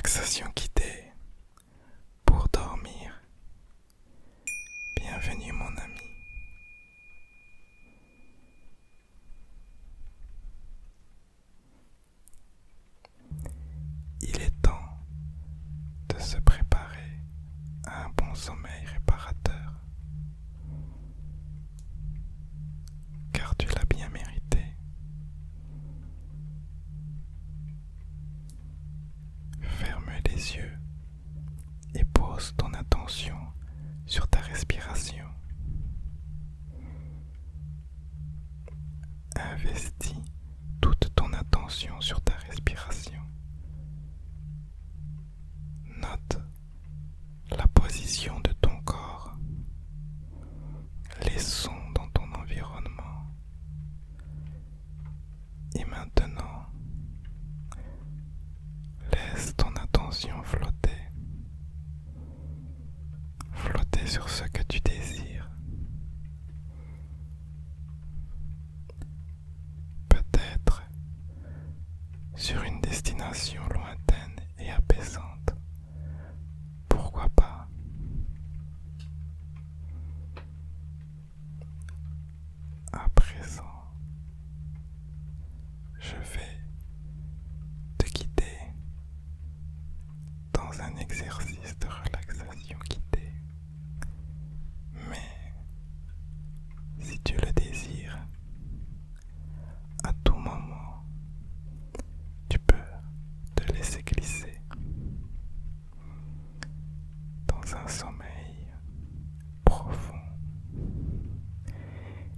Relaxation guidée pour dormir. Bienvenue mon ami. Il est temps de se préparer à un bon sommeil réparateur, car tu l'as bien mérité. Ferme les yeux et pose ton attention sur ta respiration. Investis toute ton attention sur ta respiration. Note la position de ton corps, les sons dans ton environnement. Et maintenant, laisse ton attention flotter. Flotter sur ce que tu désires. Peut-être sur une destination lointaine et apaisante. Pourquoi pas? À présent, je vais te guider dans un exercice de relaxation guidée. Mais si tu le désires, à tout moment, tu peux te laisser glisser dans un sommeil profond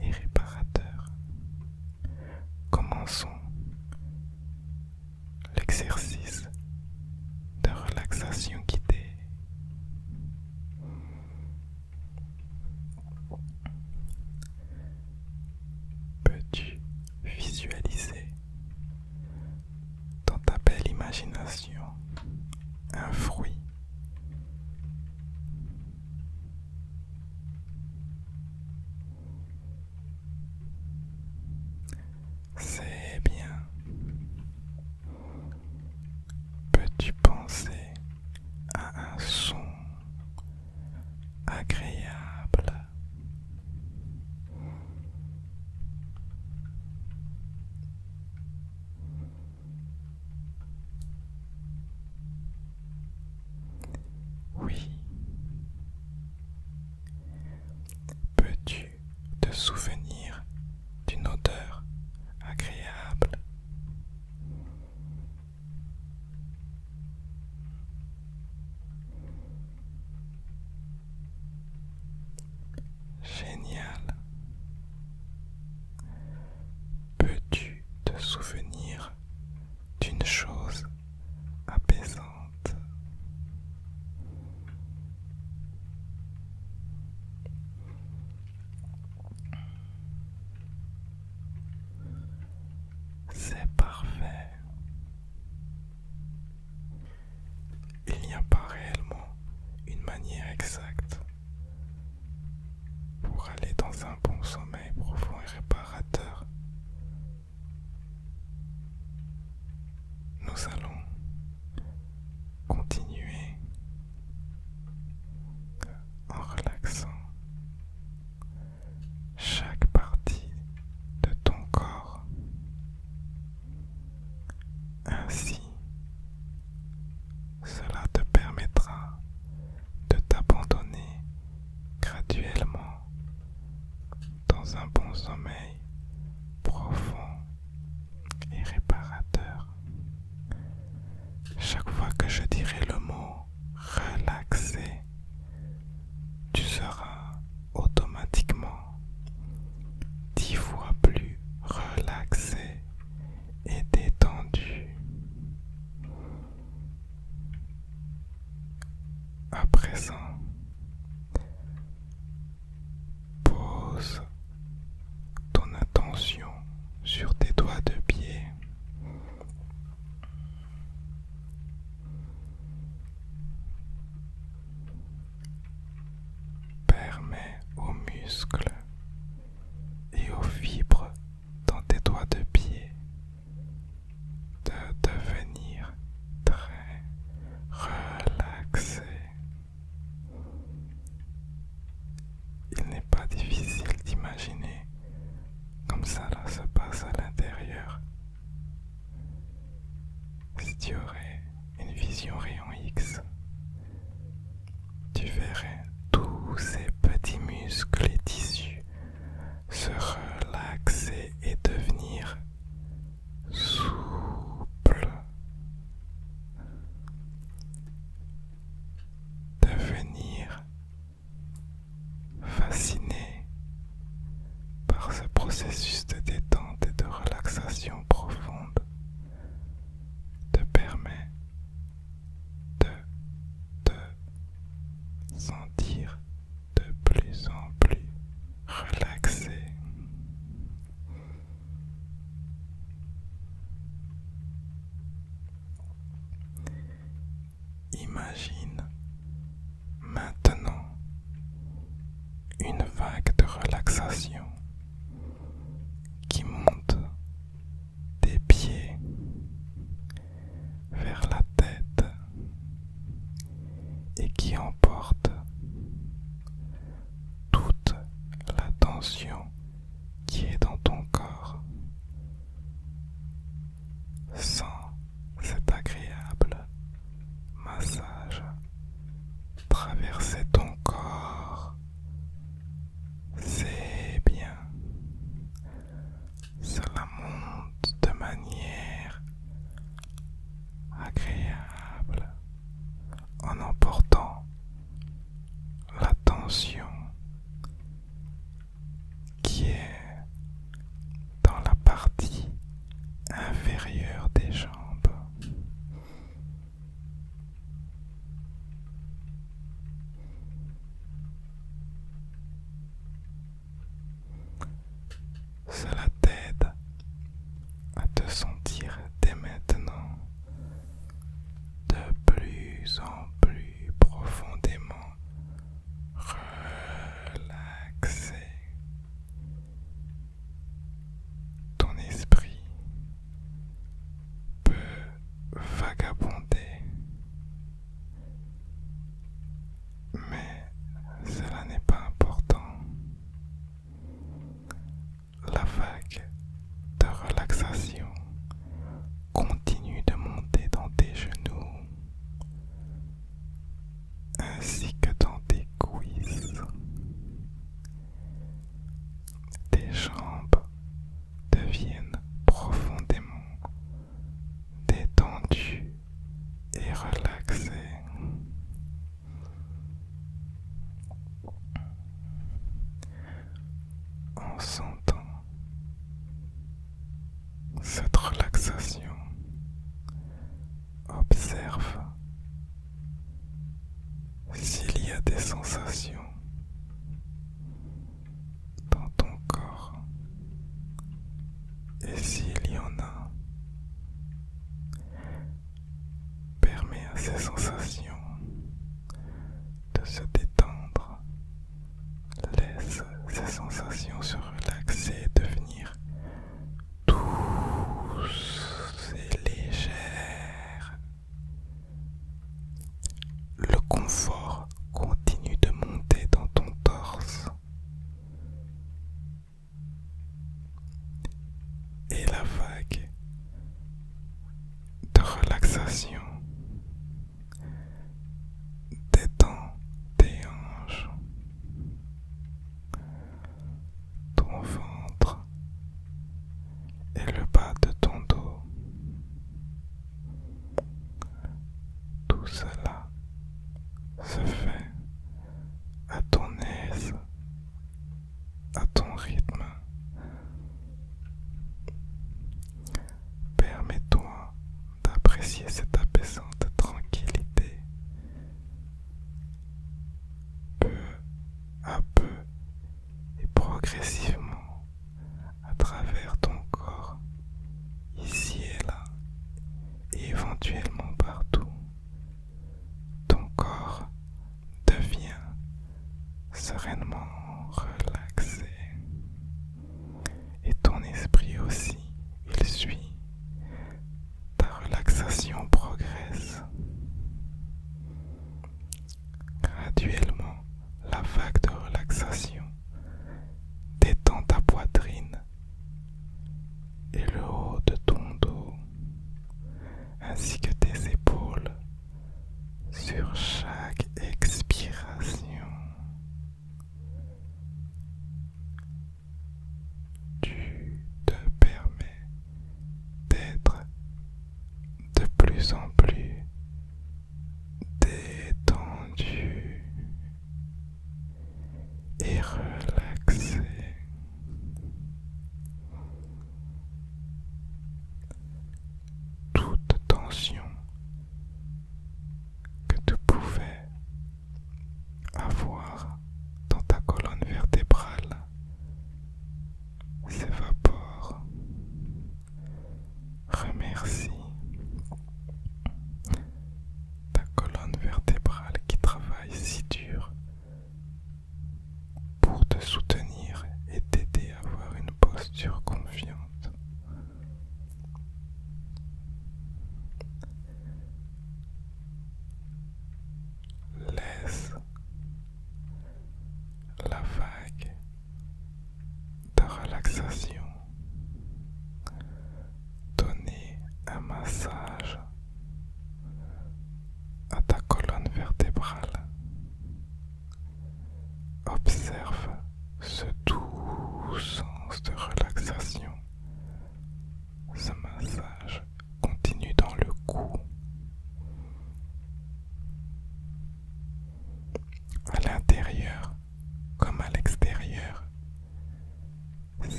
et réparateur. Commençons l'exercice de relaxation guidée. Peux-tu visualiser dans ta belle imagination un fruit? C'est bien. Peux-tu penser à un son agréable? Oui. Peux-tu te souvenir d'une odeur agréable? Génial. Peux-tu te souvenir d'une chose apaisante? C'est parfait. Il n'y a pas réellement une manière exacte pour aller dans un bon sommeil profond et réparateur. Nous allons continuer en relaxant chaque partie de ton corps. Ainsi, cela te permettra de t'abandonner graduellement dans un bon sommeil profond et réparateur. Chaque fois que je dirai le mot relaxer, tu seras automatiquement 10 fois plus relaxé et détendu. À présent, pose ton attention sur tes doigts de pied. Permets aux muscles et aux fibres dans tes doigts de pied de devenir très tu aurais une vision rayon X, tu verrais tous ces petits muscles et tissus se relaxer et devenir souple, devenir fasciné par ce processus de détente et de relaxation profonde, te permet de te sentir de plus en plus relaxé. Imagine maintenant une vague de relaxation qui monte des pieds vers la tête et qui emporte toute la tension qui est dans ton corps. Sens cet agréable massage traverser ton corps. C'est bien. Cela monte de manière agréable en emportant la tension qui est dans la partie inférieure des jambes. Cela t'aide à te sentir dès maintenant de plus en plus profondément relaxé. Ton esprit peut vagabonder, mais cela n'est pas important. La vague de relaxation continue de monter dans tes genoux ainsi que dans tes cuisses. Tes jambes deviennent profondément détendues et relaxées. En sentant cette relaxation, observe s'il y a des sensations dans ton corps et s'il y en a, permets à ces sensations de se détendre. Laisse ces sensations se relaxer et devenir douces et légères. Le confort continue de monter dans ton torse et la vague de relaxation détend tes hanches, ton ventre et le bas de ton dos. Tout cela se fait à ton aise, à ton rythme. Permets-toi d'apprécier cette apaisante tranquillité. Peu à peu et progressivement à travers ton corps, ici et là, et éventuellement partout, ton corps devient sereinement relaxé et ton esprit aussi, il suit. Ta relaxation progresse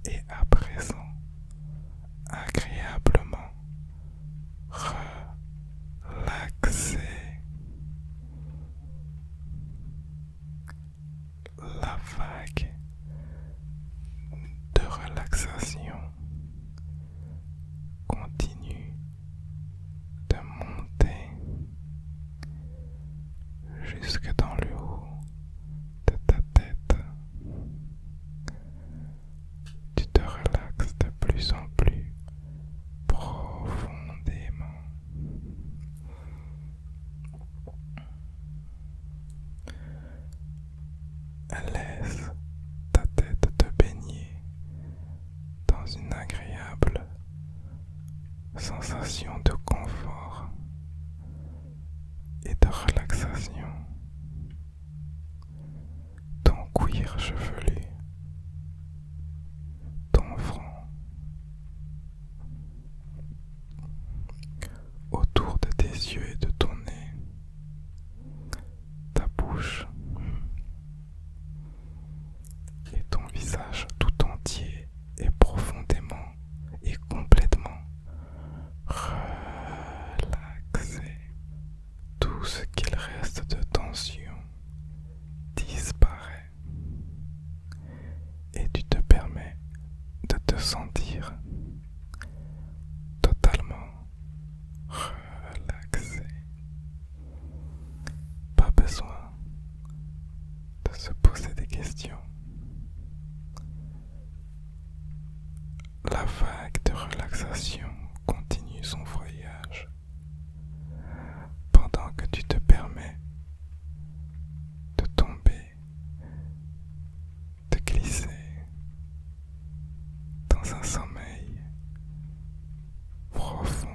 et à présent agréablement relaxé. La vague de relaxation continue de monter jusque dans le haut de ta tête. Tu te relaxes de plus en plus profondément. Laisse ta tête te baigner dans une agréable sensation de confort et de relaxation. Ton cuir chevelu, ton front, autour de tes yeux et de ton nez, ta bouche et ton visage tout entier est profondément et complètement relaxé. Tout ce qu'il reste de tension disparaît et tu te permets de te sentir totalement relaxé. Pas besoin de se poser des questions. La vague de relaxation continue son voyage pendant que tu te permets de tomber, de glisser dans un sommeil profond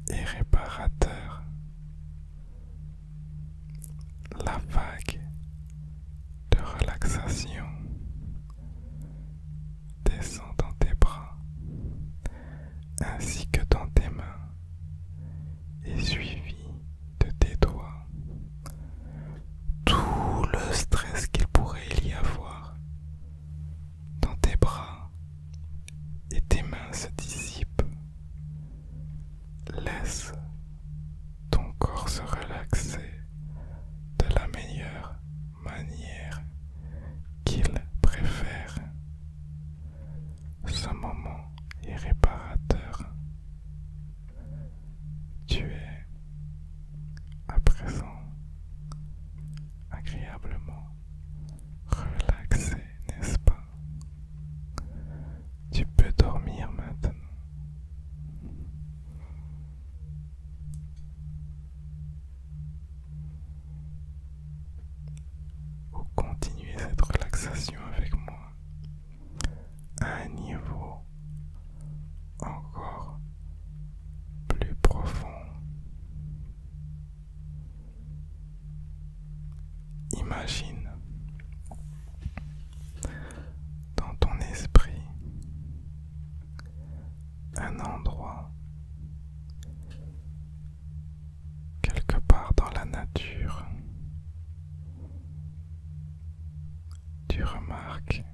et réparateur. La vague de relaxation descend dans tes bras ainsi que dans tes mains et suivi de tes doigts. Tout le stress qu'il pourrait y avoir dans tes bras et tes mains se dissipe. Laisse ton corps se relaxer de la meilleure manière qu'il préfère. Ce moment est réparateur. Tu es à présent agréablement relaxé, n'est-ce pas? Tu peux dormir maintenant. Vous continuez cette relaxation avec moi à un niveau encore plus profond. Imagine dans ton esprit un endroit quelque part dans la nature. Tu remarques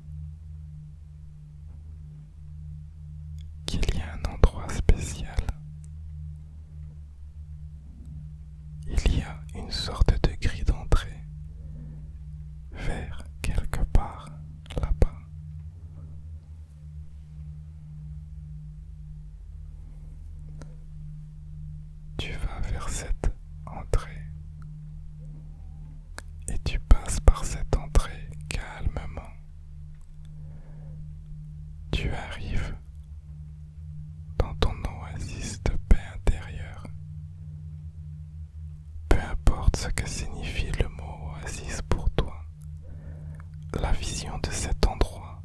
qu'il y a un endroit spécial. Il y a une sorte de grille d'entrée vers quelque part là-bas. Tu vas vers cette entrée et tu passes par cette entrée calmement. Tu arrives dans ton oasis de paix intérieure. Peu importe ce que signifie le mot oasis pour toi, la vision de cet endroit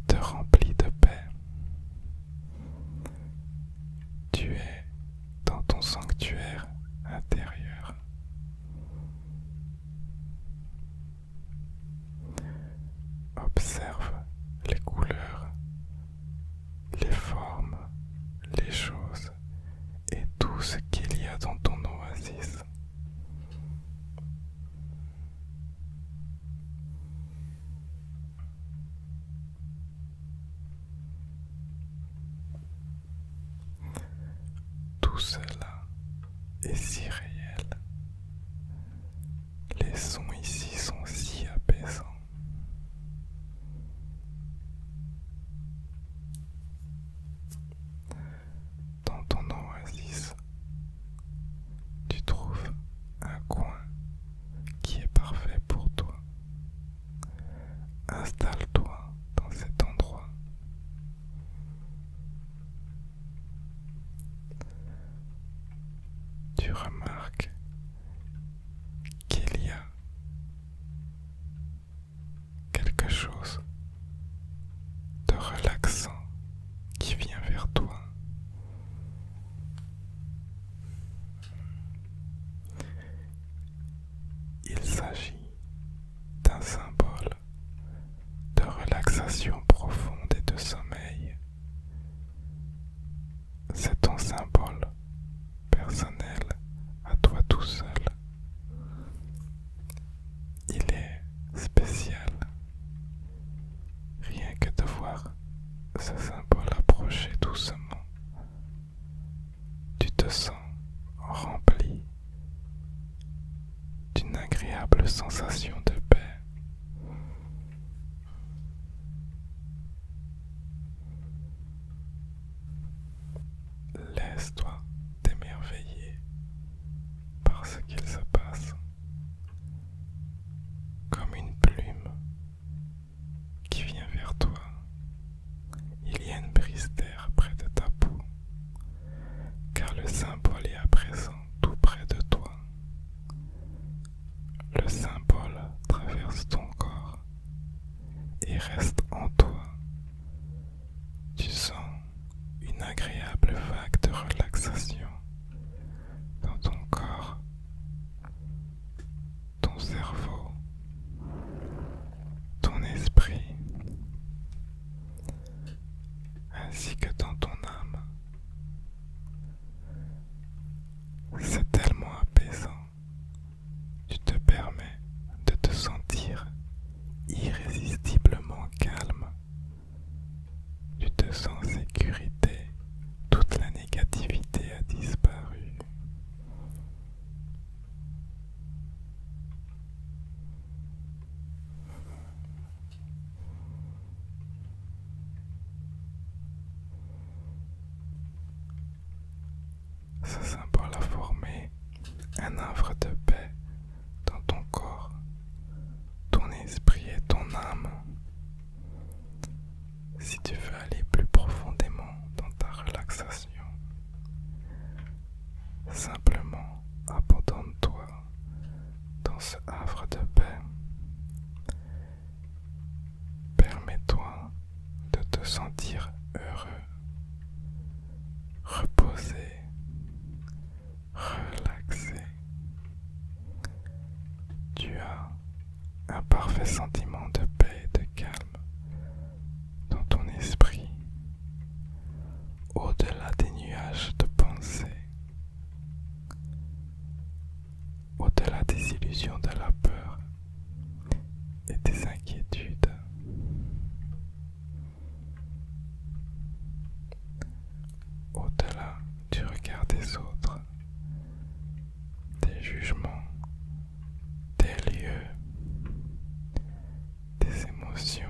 te remplit de paix. Tu es dans ton sanctuaire intérieur. Observe les couleurs ce symbole approcher doucement, tu te sens rempli d'une agréable sensation de paix. Laisse-toi t'émerveiller par ce qu'il se passe, comme une plume qui vient vers toi. Il y a une brise d'air près de ta peau, car le symbole est à présent tout près de toi. Le symbole traverse ton corps et reste en toi. Tu sens une agréable vague de relaxation dans ton corps, ton cerveau, ton esprit, ainsi que dans ton âme. C'est tellement apaisant. Tu te permets de te sentir irrésistiblement calme. Tu te sens en sécurité. Toute la négativité a disparu. Ce symbole a formé un havre de paix dans ton corps, ton esprit et ton âme. Si tu veux aller plus profondément dans ta relaxation, simplement abandonne-toi dans ce havre de paix. Permets-toi de te sentir heureux, reposé, relaxé. Tu as un parfait sentiment de paix et de calme dans ton esprit, au-delà des nuages de pensée, au-delà des illusions de la peur et des inquiétudes. Au-delà du regard des autres, des jugements, des lieux, des émotions.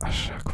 À chaque